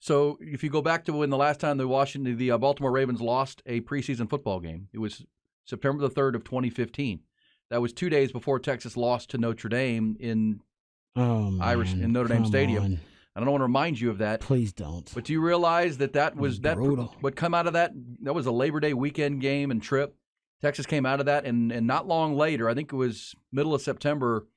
So if you go back to when the last time the Baltimore Ravens lost a preseason football game, it was September the 3rd of 2015. That was 2 days before Texas lost to Notre Dame in Notre Dame Stadium. I don't want to remind you of that. Please don't. But do you realize that was brutal. What come out of that? That was a Labor Day weekend game and trip. Texas came out of that, and not long later, I think it was middle of September,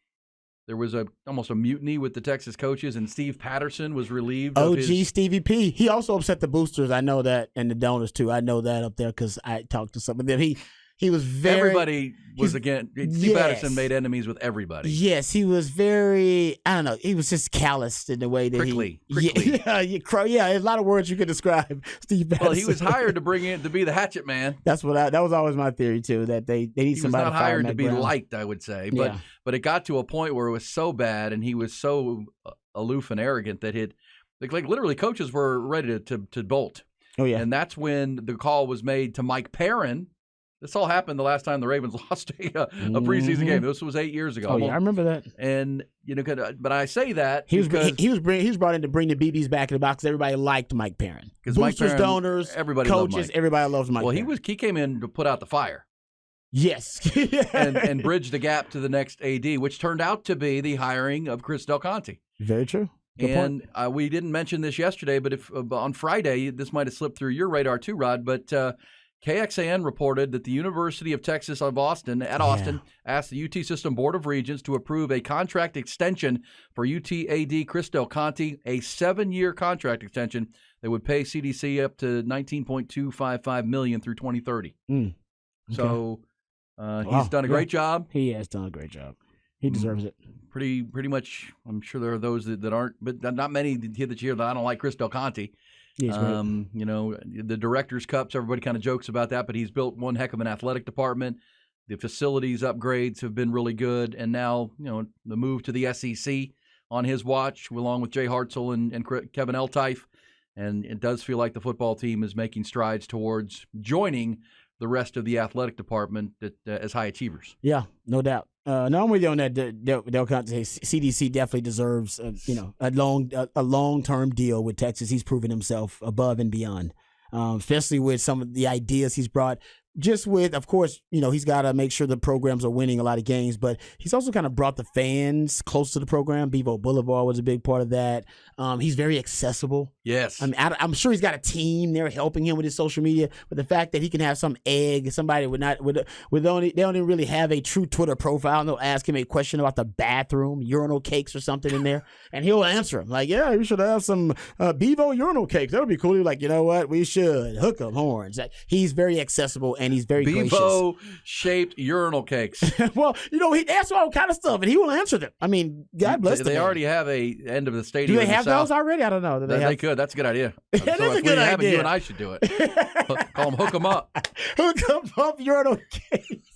there was almost a mutiny with the Texas coaches, and Steve Patterson was relieved. Stevie P. He also upset the boosters. I know that, and the donors too. I know that up there because I talked to some of them. He was very. Everybody was again. Steve Patterson made enemies with everybody. Yes, he was very. I don't know. He was just calloused in the way that prickly. Yeah, there's a lot of words you could describe Steve Patterson. Well, he was hired to bring in to be the hatchet man. That was always my theory too. That they need somebody. He was not hired to be ground. liked, I would say, but it got to a point where it was so bad, and he was so aloof and arrogant that literally coaches were ready to bolt. Oh yeah, and that's when the call was made to Mike Perrin. This all happened the last time the Ravens lost a preseason game. This was 8 years ago. Oh yeah, I remember that. And but I say that he was brought in to bring the BBs back in the box. Everybody liked Mike Perrin. Because Mike Perrin, donors, everybody coaches, everybody loves Mike. Well, Perrin. he came in to put out the fire. Yes, and bridge the gap to the next AD, which turned out to be the hiring of Chris Del Conte. Very true. Good point. We didn't mention this yesterday, but if on Friday this might have slipped through your radar too, Rod, but. KXAN reported that the University of Texas at Austin asked the UT System Board of Regents to approve a contract extension for UT AD Chris Del Conte, a 7-year contract extension that would pay CDC up to $19.255 million through 2030. Okay. So he's done a great job. He has done a great job. He deserves it. Pretty much. I'm sure there are those that aren't, but not many that you hear that I don't like Chris Del Conte. The Directors' Cups, everybody kind of jokes about that, but he's built one heck of an athletic department. The facilities upgrades have been really good, and now the move to the SEC on his watch, along with Jay Hartzell and Kevin Eltife, and it does feel like the football team is making strides towards joining the rest of the athletic department as high achievers. Yeah, no doubt. No, I'm with you on that. Del Conte, CDC definitely deserves, a long-term deal with Texas. He's proven himself above and beyond, especially with some of the ideas he's brought. Just with, of course, he's got to make sure the programs are winning a lot of games, but he's also kind of brought the fans close to the program. Bevo Boulevard was a big part of that. He's very accessible. Yes. I mean, I'm sure he's got a team there helping him with his social media, but the fact that he can have somebody they don't really have a true Twitter profile, and they'll ask him a question about the bathroom, urinal cakes or something in there, and he'll answer them like, yeah, we should have some Bevo urinal cakes. That would be cool. He's like, you know what? We should hook 'em horns. He's very accessible. And he's very gracious. Bevo-shaped urinal cakes. Well, he asks all kind of stuff, and he will answer them. I mean, God bless them. They already have a end of the stadium. Do they have those already? I don't know. They could. That's a good idea. That is a good idea. You and I should do it. Call them Hook 'em Up. Hook 'em Up urinal cakes.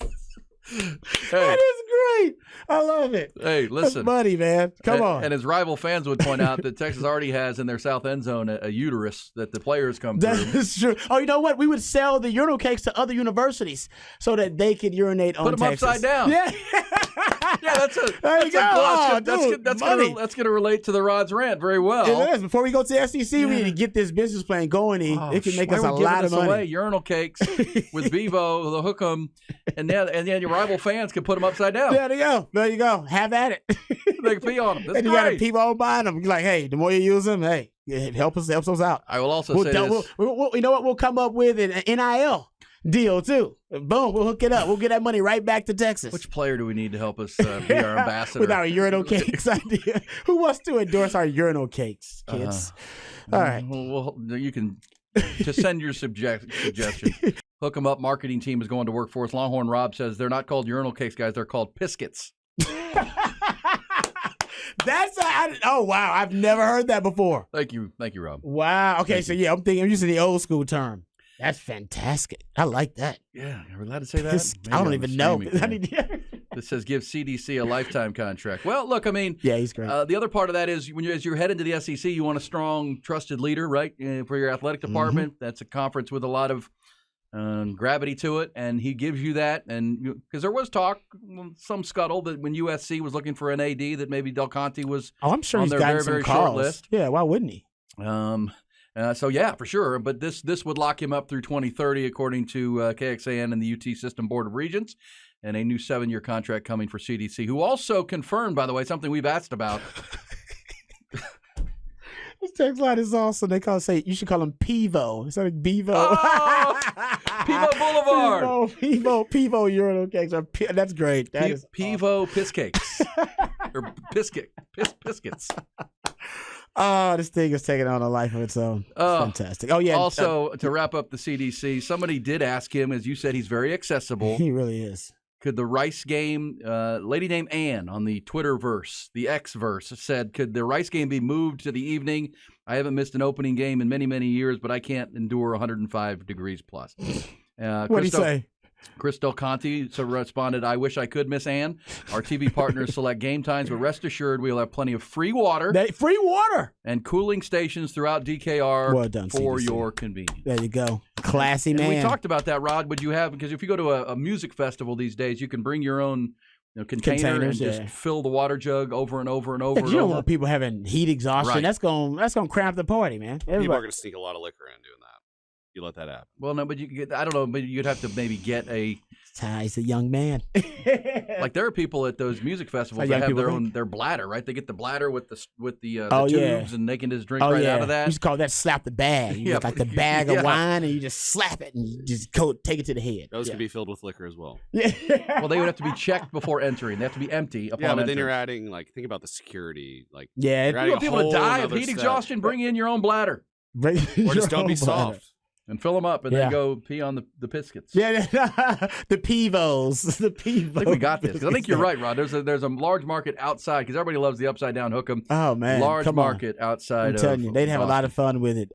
That is great. I love it. Hey, listen. That's buddy, man. Come on. And his rival fans would point out that Texas already has in their south end zone a uterus that the players come through. That is true. Oh, you know what? We would sell the urinal cakes to other universities so that they could urinate on Texas. Put them upside down. Yeah. Yeah, that's going to relate to the Rod's rant very well. It is. Before we go to the SEC, we need to get this business plan going. It can make us a lot of money. Away. Urinal cakes with Bevo, the hook 'em, and then your rival fans can put them upside down. There you go. Have at it. They can pee on them. That's and you got to people buying them. You're like, hey, the more you use them, hey, it helps us out. I will also say this. You know what? We'll come up with an NIL deal too. Boom, we'll hook it up. We'll get that money right back to Texas. Which player do we need to help us be our ambassador? With our urinal cakes idea. Who wants to endorse our urinal cakes, kids? All right. Well, you can just send your suggestion. Hook 'em Up marketing team is going to work for us. Longhorn Rob says they're not called urinal cakes, guys. They're called Piscuits. Oh wow! I've never heard that before. Thank you, Rob. Wow. Okay, so yeah, I'm using the old school term. That's fantastic. I like that. Yeah, are we allowed to say that? I don't even know. This says give CDC a lifetime contract. Well, look, I mean, yeah, he's great. The other part of that is as you head into the SEC, you want a strong, trusted leader, right, for your athletic department. Mm-hmm. That's a conference with a lot of gravity to it, and he gives you that. And because there was talk, some scuttle that when USC was looking for an AD, that maybe Del Conte was. I'm sure on he's their gotten very, some very calls. short list. Yeah, why wouldn't he? So yeah, for sure. But this would lock him up through 2030, according to KXAN and the UT System Board of Regents, and a new 7-year contract coming for CDC, who also confirmed, by the way, something we've asked about. This text line is awesome. They you should call him Pivo. It's like Bevo. Oh, Pivo Boulevard. Pivo urinal cakes. That's great. Pivo piss cakes. Or biscuits. Oh, this thing is taking on a life of its own. Fantastic. Oh, yeah. Also, to wrap up the CDC, somebody did ask him, as you said, he's very accessible. He really is. Could the Rice game, lady named Ann on the Twitterverse, the Xverse, said, could the Rice game be moved to the evening? I haven't missed an opening game in many, many years, but I can't endure 105 degrees plus. What did he say? Chris Del Conte responded, I wish I could, Miss Ann. Our TV partners select game times, but rest assured we'll have plenty of free water. Free water! And cooling stations throughout DKR well done, for CDC. your convenience. There you go. Classy man. And we talked about that, Rod. Would you have, because if you go to a music festival these days, you can bring your own container and just fill the water jug over and over and over. You don't want people having heat exhaustion. Right. That's gonna cramp the party, man. People are going to sneak a lot of liquor in doing that. You let that happen. Well, no, but I don't know, but you'd have to maybe get He's a young man. Like there are people at those music festivals that have their bladder, right? They get the bladder with the tubes, and they can just drink out of that. You just call that slap the bag. You get like the bag of wine, and you just slap it and you just take it to the head. Those can be filled with liquor as well. Yeah. Well, they would have to be checked before entering. They have to be empty upon but entering. then you're adding, think about the security. You want people to die of heat exhaustion, bring in your own bladder. Or just don't be soft. And fill them up, and then go pee on the biscuits. Yeah, the Pivos. The Pivos. I think we got this. 'Cause I think you're right, Rod. There's a large market outside, because everybody loves the upside down hook'em. Oh man, large market outside. I'm telling you, they'd have a lot of fun with it.